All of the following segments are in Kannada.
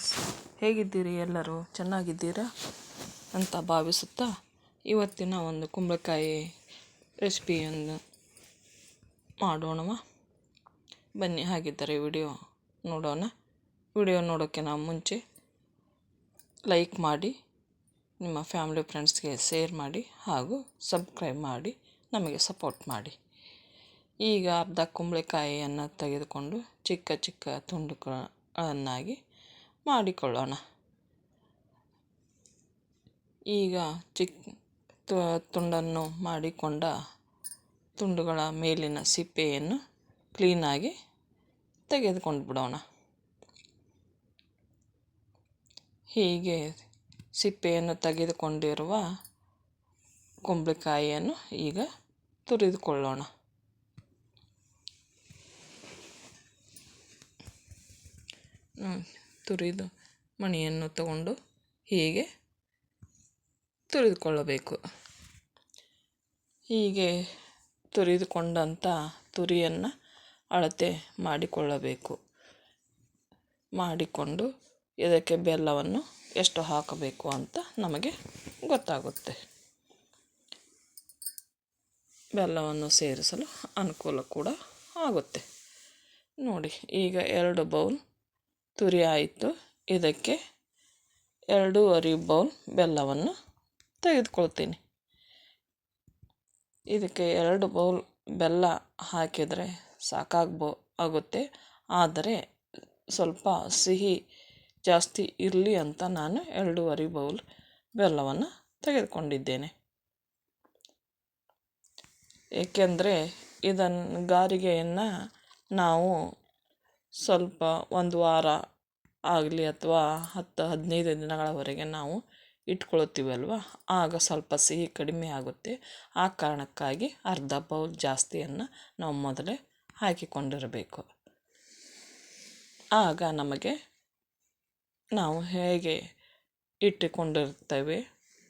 ಫ್ರೆಂಡ್ಸ್, ಹೇಗಿದ್ದೀರಿ? ಎಲ್ಲರೂ ಚೆನ್ನಾಗಿದ್ದೀರಾ ಅಂತ ಭಾವಿಸುತ್ತಾ ಇವತ್ತಿನ ಒಂದು ಕುಂಬಳಕಾಯಿ ರೆಸಿಪಿಯನ್ನು ಮಾಡೋಣವ. ಬನ್ನಿ, ಹಾಗಿದ್ದರೆ ವಿಡಿಯೋ ನೋಡೋಣ. ವಿಡಿಯೋ ನೋಡೋಕ್ಕಿಂತ ಮುಂಚೆ ಲೈಕ್ ಮಾಡಿ, ನಿಮ್ಮ ಫ್ಯಾಮಿಲಿ ಫ್ರೆಂಡ್ಸ್ಗೆ ಶೇರ್ ಮಾಡಿ ಹಾಗೂ ಸಬ್ಸ್ಕ್ರೈಬ್ ಮಾಡಿ ನಮಗೆ ಸಪೋರ್ಟ್ ಮಾಡಿ. ಈಗ ಅರ್ಧ ಕುಂಬಳಕಾಯಿಯನ್ನು ತೆಗೆದುಕೊಂಡು ಚಿಕ್ಕ ಚಿಕ್ಕ ತುಂಡುಗಳನ್ನಾಗಿ ಮಾಡಿಕೊಳ್ಳೋಣ. ಈಗ ತುಂಡನ್ನು ಮಾಡಿಕೊಂಡ ತುಂಡುಗಳ ಮೇಲಿನ ಸಿಪ್ಪೆಯನ್ನು ಕ್ಲೀನಾಗಿ ತೆಗೆದುಕೊಂಡು ಬಿಡೋಣ. ಹೀಗೆ ಸಿಪ್ಪೆಯನ್ನು ತೆಗೆದುಕೊಂಡಿರುವ ಕುಂಬಳಕಾಯಿಯನ್ನು ಈಗ ತುರಿದುಕೊಳ್ಳೋಣ. ತುರಿದು ಮಣಿಯನ್ನು ತಗೊಂಡು ಹೀಗೆ ತುರಿದುಕೊಳ್ಳಬೇಕು. ಹೀಗೆ ತುರಿದುಕೊಂಡಂಥ ತುರಿಯನ್ನು ಅಳತೆ ಮಾಡಿಕೊಳ್ಳಬೇಕು. ಮಾಡಿಕೊಂಡು ಇದಕ್ಕೆ ಬೆಲ್ಲವನ್ನು ಎಷ್ಟು ಹಾಕಬೇಕು ಅಂತ ನಮಗೆ ಗೊತ್ತಾಗುತ್ತೆ. ಬೆಲ್ಲವನ್ನು ಸೇರಿಸಲು ಅನುಕೂಲ ಕೂಡ ಆಗುತ್ತೆ. ನೋಡಿ, ಈಗ 2 ಬೌಲ್ ತುರಿ ಆಯಿತು. ಇದಕ್ಕೆ 2.5 ಬೌಲ್ ಬೆಲ್ಲವನ್ನು ತೆಗೆದುಕೊಳ್ತೀನಿ. ಇದಕ್ಕೆ 2 ಬೌಲ್ ಬೆಲ್ಲ ಹಾಕಿದರೆ ಆಗುತ್ತೆ. ಆದರೆ ಸ್ವಲ್ಪ ಸಿಹಿ ಜಾಸ್ತಿ ಇರಲಿ ಅಂತ ನಾನು 2.5 ಬೌಲ್ ಬೆಲ್ಲವನ್ನು ತೆಗೆದುಕೊಂಡಿದ್ದೇನೆ. ಏಕೆಂದರೆ ಗಾರಿಗೆಯನ್ನು ನಾವು ಸ್ವಲ್ಪ ಒಂದು ವಾರ ಆಗಲಿ ಅಥವಾ 10-15 ದಿನಗಳವರೆಗೆ ನಾವು ಇಟ್ಕೊಳ್ತೀವಲ್ವ, ಆಗ ಸ್ವಲ್ಪ ಸಿಹಿ ಕಡಿಮೆ ಆಗುತ್ತೆ. ಆ ಕಾರಣಕ್ಕಾಗಿ ಅರ್ಧ ಬೌಲ್ ಜಾಸ್ತಿಯನ್ನು ನಾವು ಮೊದಲೇ ಹಾಕಿಕೊಂಡಿರಬೇಕು. ಆಗ ನಮಗೆ ನಾವು ಹೇಗೆ ಇಟ್ಟುಕೊಂಡಿರ್ತೇವೆ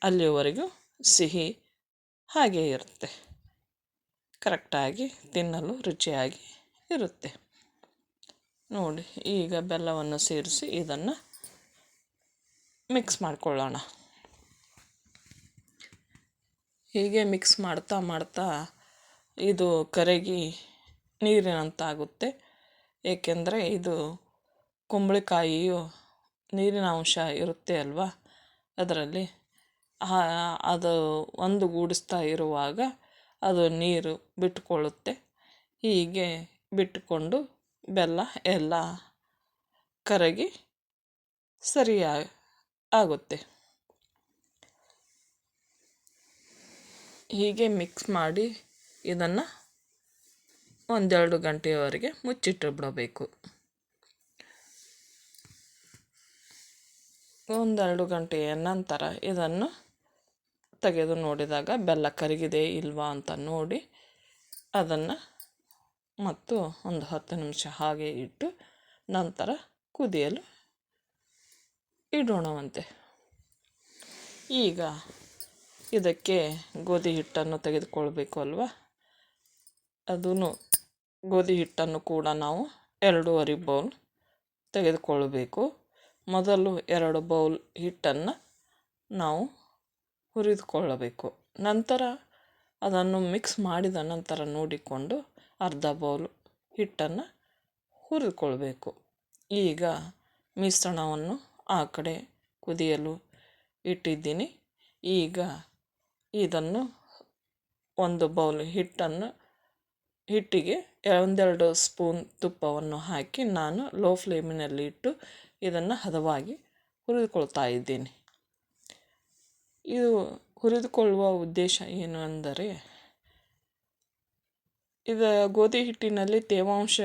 ಅಲ್ಲಿಯವರೆಗೂ ಸಿಹಿ ಹಾಗೇ ಇರುತ್ತೆ. ಕರೆಕ್ಟಾಗಿ ತಿನ್ನಲು ರುಚಿಯಾಗಿ ಇರುತ್ತೆ. ನೋಡಿ, ಈಗ ಬೆಲ್ಲವನ್ನು ಸೇರಿಸಿ ಇದನ್ನು ಮಿಕ್ಸ್ ಮಾಡಿಕೊಳ್ಳೋಣ. ಹೀಗೆ ಮಿಕ್ಸ್ ಮಾಡ್ತಾ ಮಾಡ್ತಾ ಇದು ಕರಗಿ ನೀರಿನಂತಾಗುತ್ತೆ. ಏಕೆಂದರೆ ಇದು ಕುಂಬಳಕಾಯಿಯು ನೀರಿನ ಅಂಶ ಇರುತ್ತೆ ಅಲ್ವಾ, ಅದರಲ್ಲಿ ಅದು ಒಂದು ಗೂಡಿಸ್ತಾ ಇರುವಾಗ ಅದು ನೀರು ಬಿಟ್ಟುಕೊಳ್ಳುತ್ತೆ. ಹೀಗೆ ಬಿಟ್ಟುಕೊಂಡು ಬೆಲ್ಲ ಎಲ್ಲ ಕರಗಿ ಆಗುತ್ತೆ. ಹೀಗೆ ಮಿಕ್ಸ್ ಮಾಡಿ ಇದನ್ನು 1-2 ಗಂಟೆಯವರೆಗೆ ಮುಚ್ಚಿಟ್ಟು ಬಿಡಬೇಕು. 1-2 ಗಂಟೆಯ ನಂತರ ಇದನ್ನು ತೆಗೆದು ನೋಡಿದಾಗ ಬೆಲ್ಲ ಕರಗಿದೆ ಇಲ್ವಾ ಅಂತ ನೋಡಿ ಅದನ್ನು ಮತ್ತು ಒಂದು 10 ನಿಮಿಷ ಹಾಗೆ ಇಟ್ಟು ನಂತರ ಕುದಿಯಲು ಇಡೋಣವಂತೆ. ಈಗ ಇದಕ್ಕೆ ಗೋಧಿ ಹಿಟ್ಟನ್ನು ತೆಗೆದುಕೊಳ್ಬೇಕು ಅಲ್ವಾ, ಗೋಧಿ ಹಿಟ್ಟನ್ನು ಕೂಡ ನಾವು 2.5 ಬೌಲ್ ತೆಗೆದುಕೊಳ್ಳಬೇಕು. ಮೊದಲು 2 ಬೌಲ್ ಹಿಟ್ಟನ್ನು ನಾವು ಹುರಿದುಕೊಳ್ಳಬೇಕು. ನಂತರ ಅದನ್ನು ಮಿಕ್ಸ್ ಮಾಡಿದ ನಂತರ ನೋಡಿಕೊಂಡು ಅರ್ಧ ಬೌಲ್ ಹಿಟ್ಟನ್ನು ಹುರಿದುಕೊಳ್ಬೇಕು. ಈಗ ಮಿಶ್ರಣವನ್ನು ಆ ಕಡೆ ಕುದಿಯಲು ಇಟ್ಟಿದ್ದೀನಿ. ಈಗ ಇದನ್ನು 1 ಬೌಲ್ ಹಿಟ್ಟಿಗೆ 1-2 ಸ್ಪೂನ್ ತುಪ್ಪವನ್ನು ಹಾಕಿ ನಾನು ಲೋ ಫ್ಲೇಮಿನಲ್ಲಿ ಇಟ್ಟು ಇದನ್ನು ಹದವಾಗಿ ಹುರಿದುಕೊಳ್ತಾ ಇದ್ದೀನಿ. ಇದು ಹುರಿದುಕೊಳ್ಳುವ ಉದ್ದೇಶ ಏನು ಅಂದರೆ, ಇದು ಗೋಧಿ ಹಿಟ್ಟಿನಲ್ಲಿ ತೇವಾಂಶ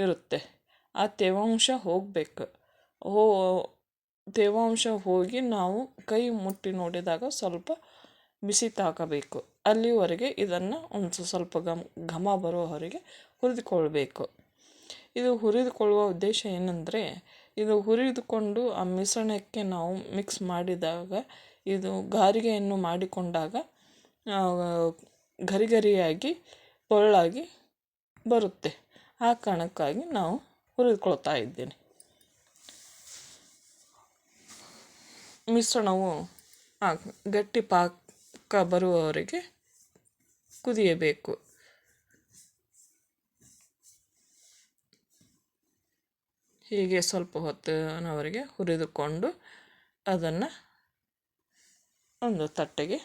ಇರುತ್ತೆ. ಆ ತೇವಾಂಶ ಹೋಗಬೇಕು. ತೇವಾಂಶ ಹೋಗಿ ನಾವು ಕೈ ಮುಟ್ಟಿ ನೋಡಿದಾಗ ಸ್ವಲ್ಪ ಬಿಸಿ ತಾಕಬೇಕು. ಅಲ್ಲಿವರೆಗೆ ಇದನ್ನು ಒಂದು ಸ್ವಲ್ಪ ಘಮ ಬರೋವರೆಗೆ ಹುರಿದುಕೊಳ್ಬೇಕು. ಇದು ಹುರಿದುಕೊಳ್ಳುವ ಉದ್ದೇಶ ಏನಂದರೆ, ಇದು ಹುರಿದುಕೊಂಡು ಆ ಮಿಶ್ರಣಕ್ಕೆ ನಾವು ಮಿಕ್ಸ್ ಮಾಡಿದಾಗ ಇದು ಗಾರಿಗೆಯನ್ನು ಮಾಡಿಕೊಂಡಾಗ ಗರಿಗರಿಯಾಗಿ ಪೊಳ್ಳಾಗಿ ಬರುತ್ತೆ. ಆ ಕಾರಣಕ್ಕಾಗಿ ನಾವು ಹುರಿದುಕೊಳ್ತಾ ಇದ್ದೀನಿ. ಮಿಶ್ರಣವು ಗಟ್ಟಿ ಪಾಕ ಬರುವವರೆಗೆ ಕುದಿಯಬೇಕು. ಹೀಗೆ ಸ್ವಲ್ಪ ಹೊತ್ತಿನವರೆಗೆ ಹುರಿದುಕೊಂಡು ಅದನ್ನು ಒಂದು ತಟ್ಟೆಗೆ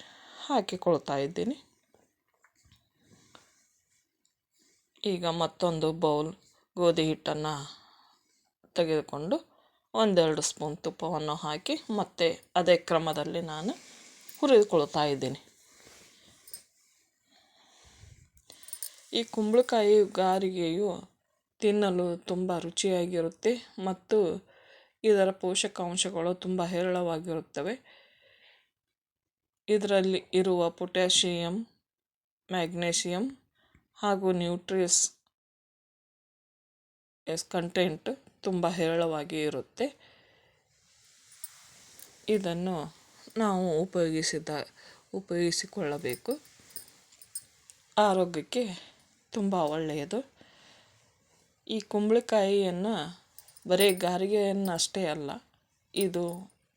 ಹಾಕಿಕೊಳ್ತಾ ಇದ್ದೀನಿ. ಈಗ ಮತ್ತೊಂದು ಬೌಲ್ ಗೋಧಿ ಹಿಟ್ಟನ್ನು ತೆಗೆದುಕೊಂಡು ಒಂದೆರಡು ಸ್ಪೂನ್ ತುಪ್ಪವನ್ನು ಹಾಕಿ ಮತ್ತೆ ಅದೇ ಕ್ರಮದಲ್ಲಿ ನಾನು ಹುರಿದುಕೊಳ್ತಾ ಇದ್ದೀನಿ. ಈ ಕುಂಬಳಕಾಯಿ ಗಾರಿಗೆಯು ತಿನ್ನಲು ತುಂಬ ರುಚಿಯಾಗಿರುತ್ತೆ ಮತ್ತು ಇದರ ಪೋಷಕಾಂಶಗಳು ತುಂಬ ಹೇರಳವಾಗಿರುತ್ತವೆ. ಇದರಲ್ಲಿ ಇರುವ ಪೊಟ್ಯಾಷಿಯಂ, ಮ್ಯಾಗ್ನೇಷಿಯಂ ಹಾಗೂ ನ್ಯೂಟ್ರಿಯಸ್ ಕಂಟೆಂಟ್ ತುಂಬ ಹೇರಳವಾಗಿ ಇರುತ್ತೆ. ಇದನ್ನು ನಾವು ಉಪಯೋಗಿಸಿಕೊಳ್ಳಬೇಕು. ಆರೋಗ್ಯಕ್ಕೆ ತುಂಬ ಒಳ್ಳೆಯದು. ಈ ಕುಂಬಳಕಾಯಿಯನ್ನು ಬರೀ ಗಾರಿಗೆಯನ್ನು ಅಷ್ಟೇ ಅಲ್ಲ,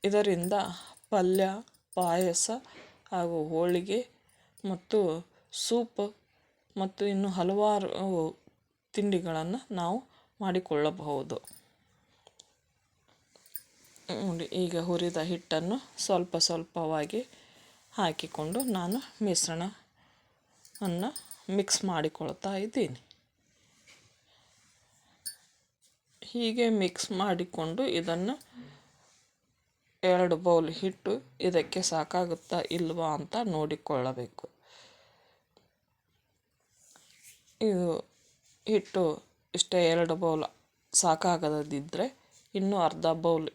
ಇದರಿಂದ ಪಲ್ಯ, ಪಾಯಸ ಹಾಗೂ ಹೋಳಿಗೆ ಮತ್ತು ಸೂಪ್ ಮತ್ತು ಇನ್ನು ಹಲವಾರು ತಿಂಡಿಗಳನ್ನು ನಾವು ಮಾಡಿಕೊಳ್ಳಬಹುದು. ನೋಡಿ, ಈಗ ಹುರಿದ ಹಿಟ್ಟನ್ನು ಸ್ವಲ್ಪ ಸ್ವಲ್ಪವಾಗಿ ಹಾಕಿಕೊಂಡು ನಾನು ಮಿಶ್ರಣವನ್ನು ಮಿಕ್ಸ್ ಮಾಡಿಕೊಳ್ತಾ ಇದ್ದೀನಿ. ಹೀಗೆ ಮಿಕ್ಸ್ ಮಾಡಿಕೊಂಡು ಇದನ್ನು 2 ಬೌಲ್ ಹಿಟ್ಟು ಇದಕ್ಕೆ ಸಾಕಾಗುತ್ತಾ ಇಲ್ವಾ ಅಂತ ನೋಡಿಕೊಳ್ಳಬೇಕು. ಇದು ಹಿಟ್ಟು ಇಷ್ಟೇ 2 ಬೌಲ್ ಸಾಕಾಗದಿದ್ದರೆ ಇನ್ನೂ ಅರ್ಧ ಬೌಲ್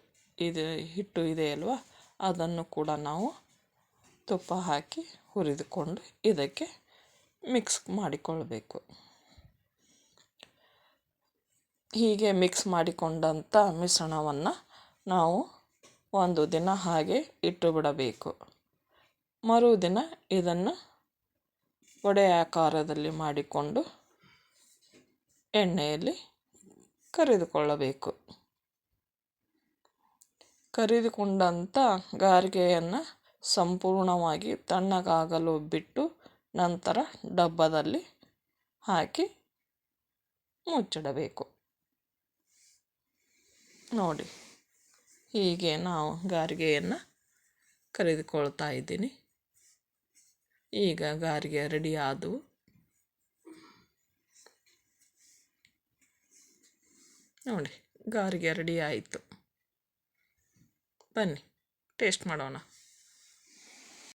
ಹಿಟ್ಟು ಇದೆ ಅಲ್ವಾ, ಅದನ್ನು ಕೂಡ ನಾವು ತುಪ್ಪ ಹಾಕಿ ಹುರಿದುಕೊಂಡು ಇದಕ್ಕೆ ಮಿಕ್ಸ್ ಮಾಡಿಕೊಳ್ಬೇಕು. ಹೀಗೆ ಮಿಕ್ಸ್ ಮಾಡಿಕೊಂಡಂಥ ಮಿಶ್ರಣವನ್ನು ನಾವು ಒಂದು ದಿನ ಹಾಗೆ ಇಟ್ಟು ಬಿಡಬೇಕು. ಮರುದಿನ ಇದನ್ನು ವಡೆ ಆಕಾರದಲ್ಲಿ ಮಾಡಿಕೊಂಡು ಎಣ್ಣೆಯಲ್ಲಿ ಕರಿದುಕೊಳ್ಳಬೇಕು. ಕರಿದುಕೊಂಡಂಥ ಗಾರ್ಗೆಯನ್ನು ಸಂಪೂರ್ಣವಾಗಿ ತಣ್ಣಗಾಗಲು ಬಿಟ್ಟು ನಂತರ ಡಬ್ಬದಲ್ಲಿ ಹಾಕಿ ಮುಚ್ಚಿಡಬೇಕು. ನೋಡಿ, ಹೀಗೆ ನಾವು ಗಾರ್ಗೆಯನ್ನು ಕರಿದುಕೊಳ್ತಾ ಇದ್ದೀನಿ. ಈಗ ಗಾರ್ಗೆ ರೆಡಿ ಆದವು. ನೋಡಿ, ಗಾರ್ಗೆ ರೆಡಿ ಆಯಿತು. ಬನ್ನಿ ಟೇಸ್ಟ್ ಮಾಡೋಣ.